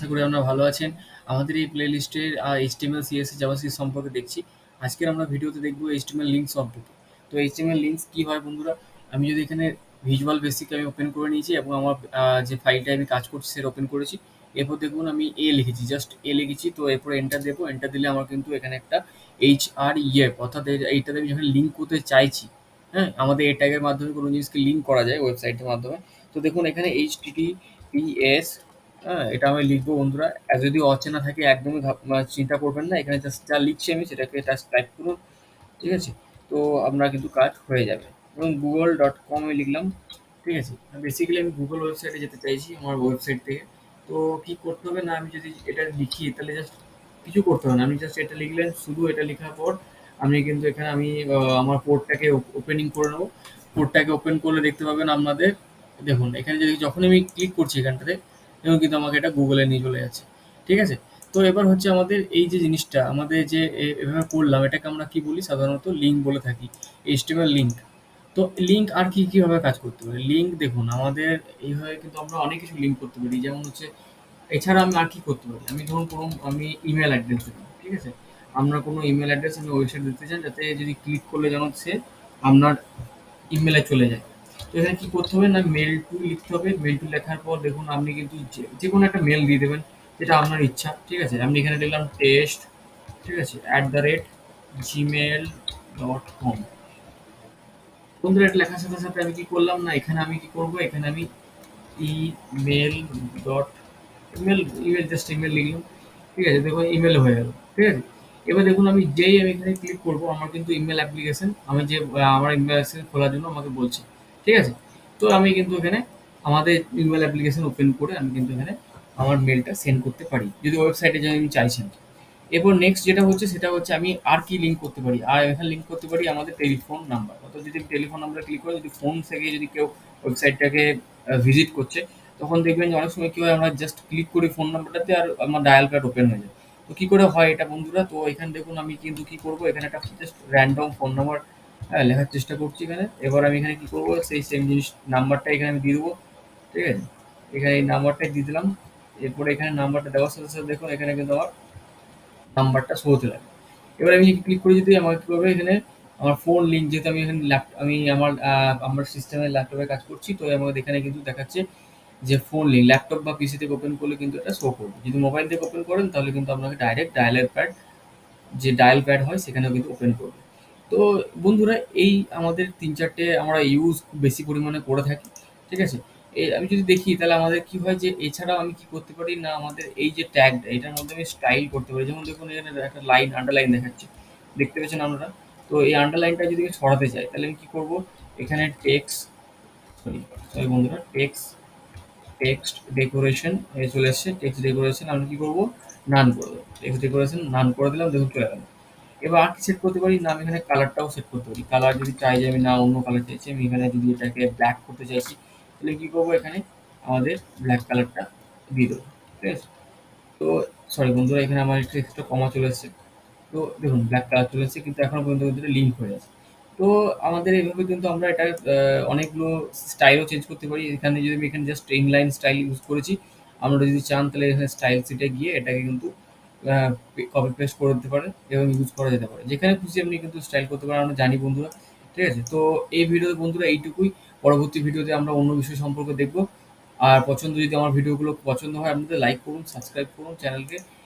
আশা করি আপনারা ভালো আছেন। আমাদের এই প্লেলিস্টের HTML, CSS, জাভাস্ক্রিপ্ট সম্পর্কে দেখছি। আজকের আমরা ভিডিওতে দেখব HTML লিঙ্ক সম্পর্কে। তো HTML লিঙ্কস কি হয় বন্ধুরা? আমি যদি এখানে ভিজুয়াল বেসিক আমি ওপেন করে নিয়েছি এবং আমার যে ফাইলটা আমি কাজ করছি সেটা ওপেন করেছি। এরপর দেখুন আমি লিখেছি, জাস্ট লিখেছি। তো এরপরে এন্টার দেবো। এন্টার দিলে আমার কিন্তু এখানে একটা HREF অর্থাৎ এইটাতে আমি যখন লিঙ্ক করতে চাইছি, হ্যাঁ? আমাদের এই ট্যাগের মাধ্যমে কোনো জিনিসকে লিঙ্ক করা যায় ওয়েবসাইটের মাধ্যমে। তো দেখুন এখানে HTTPS, হ্যাঁ, এটা আমি লিখবো বন্ধুরা। আর যদি অচেনা থাকে একদমই চিন্তা করবেন না। এখানে জাস্ট যা লিখছি আমি সেটাকে জাস্ট টাইপ করুন। ঠিক আছে? তো আপনার কিন্তু কাজ হয়ে যাবে। এবং google.com এ লিখলাম। ঠিক আছে? বেসিক্যালি আমি গুগল ওয়েবসাইটে যেতে চাইছি আমার ওয়েবসাইট থেকে। তো কি করতে হবে না, আমি যদি এটা লিখি তাহলে জাস্ট কিছু করতে হবে না। আপনি জাস্ট এটা লিখলেন, শুধু এটা লেখার পর আমি কিন্তু এখানে আমার পোর্টটাকে ওপেনিং করে নেবো। পোর্টটাকে ওপেন করলে দেখতে পাবেন আপনাদের, দেখুন এখানে যদি যখন আমি ক্লিক করছি এখানটাতে, এবং কিন্তু আমাকে এটা গুগলে নিয়ে চলে যাচ্ছে। ঠিক আছে? তো এবার হচ্ছে আমাদের এই যে জিনিসটা আমাদের যে এভাবে করলাম, এটাকে আমরা কি বলি? সাধারণত লিঙ্ক বলে থাকি। HTML link. তো লিঙ্ক আর কি কিভাবে কাজ করতে পারে? লিঙ্ক দেখুন আমাদের এইভাবে কিন্তু আমরা অনেক কিছু লিঙ্ক করতে পারি। যেমন হচ্ছে, এছাড়া আমি আর কি করতে পারি? আমি ধরুন কোনো আমি ইমেল অ্যাড্রেস দিলাম। ঠিক আছে? আপনার কোনো ইমেল অ্যাড্রেস আমি ওয়েবসাইট দিতে চান, যাতে যদি ক্লিক করলে যেন সে আপনার ইমেলে চলে যায়। তো এখানে কি করতে হবে না, মেল টু লিখতে হবে। মেল টু লেখার পর দেখুন আপনি কিন্তু যে কোনো একটা মেল দিয়ে দেবেন, যেটা আপনার ইচ্ছা। ঠিক আছে? আমি এখানে দিলাম টেস্ট, ঠিক আছে, @gmail.com। বন্ধুরা এটা লেখার সাথে সাথে আমি কি করলাম না, এখানে আমি কি করব, এখানে আমি email dot email email just email লিখলাম। ঠিক আছে? দেখুন ইমেল হয়ে গেল। ঠিক আছে? এবার দেখুন আমি যেই আমি এখানে ক্লিক করব, আমার কিন্তু ইমেল অ্যাপ্লিকেশন, আমি যে আমার ইমেল অ্যাপ্লিকেশন খোলার জন্য আমাকে বলছে। ঠিক আছে? তো আমি কিন্তু এখানে আমাদের ইমেল অ্যাপ্লিকেশন ওপেন করে আমি কিন্তু এখানে আমার মেলটা সেন্ড করতে পারি, যদি ওয়েবসাইটে যদি আমি চাইছেন। এরপর নেক্সট যেটা হচ্ছে সেটা হচ্ছে আমি আর কি লিঙ্ক করতে পারি? আর এখানে লিঙ্ক করতে পারি আমাদের টেলিফোন নাম্বার। অর্থাৎ যদি টেলিফোন নাম্বারে ক্লিক করে যদি ফোন থেকে যদি কেউ ওয়েবসাইটটাকে ভিজিট করছে, তখন দেখবেন যে অনেক সময় কি হয়, আমরা জাস্ট ক্লিক করি ফোন নাম্বারটাতে আর আমার ডায়াল প্যাড ওপেন হয়ে যায়। তো কি করে হয় এটা বন্ধুরা? তো এখানে দেখুন আমি কিন্তু কি করব, এখানে একটা জাস্ট র‍্যান্ডম ফোন নাম্বার লেখার চেষ্টা করছি এখানে। এবার আমি এখানে কি করব, সেই সেম জিনিস নাম্বারটা এখানে আমি দিয়ে দেবো। ঠিক আছে? এখানে এই নাম্বারটাই দিয়ে দিলাম। এরপরে এখানে নাম্বারটা দেওয়ার সাথে সাথে দেখুন এখানে কিন্তু আমার নাম্বারটা শো হতে লাগে। এবার আমি ক্লিক করে যদি আমার কি করবে এখানে আমার ফোন লিঙ্ক, যেহেতু আমি এখানে আমি আমার সিস্টেমে ল্যাপটপে কাজ করছি, তো আমাদের এখানে কিন্তু দেখাচ্ছে যে ফোন লিঙ্ক। ল্যাপটপ বা পিসি থেকে ওপেন করলে কিন্তু এটা শো করবে। যদি মোবাইল থেকে ওপেন করেন তাহলে কিন্তু আপনাকে ডাইরেক্ট ডায়ালের প্যাড, যে ডায়াল প্যাড হয় সেখানেও কিন্তু ওপেন করবে। তো বন্ধুরা এই আমাদের ৩-৪টে আমরা ইউজ খুব বেশি পরিমাণে করে থাকি। ঠিক আছে? আমি যদি দেখি তাহলে আমাদের কি হয়, যে এছাড়াও আমি কি করতে পারি না, আমাদের এই যে ট্যাগটা এটার মধ্যে আমি স্টাইল করতে পারি। যেমন দেখুন এখানে একটা লাইন, আন্ডারলাইন দেখাচ্ছে। দেখতে পেয়েছেন আপনারা? তো এই আন্ডারলাইনটা যদি আমি সরাতে চাই তাহলে আমি কি করব? এখানে সরি সরি বন্ধুরা, টেক্সট ডেকোরেশন চলে এসছে। টেক্সট ডেকোরেশন আমি কি করব? নান করে দেবো। টেক্সট ডেকোরেশন নান করে দিলাম, দেখুন চলে গেল। এবার আর কি সেট করতে পারি না, আমি এখানে কালারটাও সেট করতে পারি। কালার যদি চাই যে আমি না অন্য কালার চাইছি, আমি এখানে যদি এটাকে ব্ল্যাক করতে চাইছি, তাহলে কি করবো, এখানে আমাদের ব্ল্যাক কালারটা দিয়ে দেবো। ঠিক আছে? তো সরি বন্ধুরা, এখানে আমার একটু এক্সট্রা কমা চলে এসছে। তো দেখুন ব্ল্যাক কালার চলে এসছে, কিন্তু এখনো পর্যন্ত কিন্তু এটা লিঙ্ক হয়ে আছে। তো আমাদের এইভাবে কিন্তু আমরা এটা অনেকগুলো স্টাইলও চেঞ্জ করতে পারি। এখানে যদি আমি এখানে জাস্ট ইনলাইন স্টাইল ইউজ করেছি, আমরা যদি চান তাহলে এখানে স্টাইল সিটে গিয়ে এটাকে কিন্তু কপি পেস্ট করে দিতে পারেন এবং ইউজ করা যেতে পারে। যেখানে খুশি আপনি কিন্তু স্টাইল করতে পারেন, আমরা জানি বন্ধুরা। ঠিক আছে? তো এই ভিডিওতে বন্ধুরা এইটুকুই। পরবর্তী ভিডিওতে আমরা অন্য বিষয় সম্পর্কে দেখব। আর যদি আমার ভিডিওগুলো পছন্দ হয় আপনাদের, লাইক করুন, সাবস্ক্রাইব করুন চ্যানেলকে।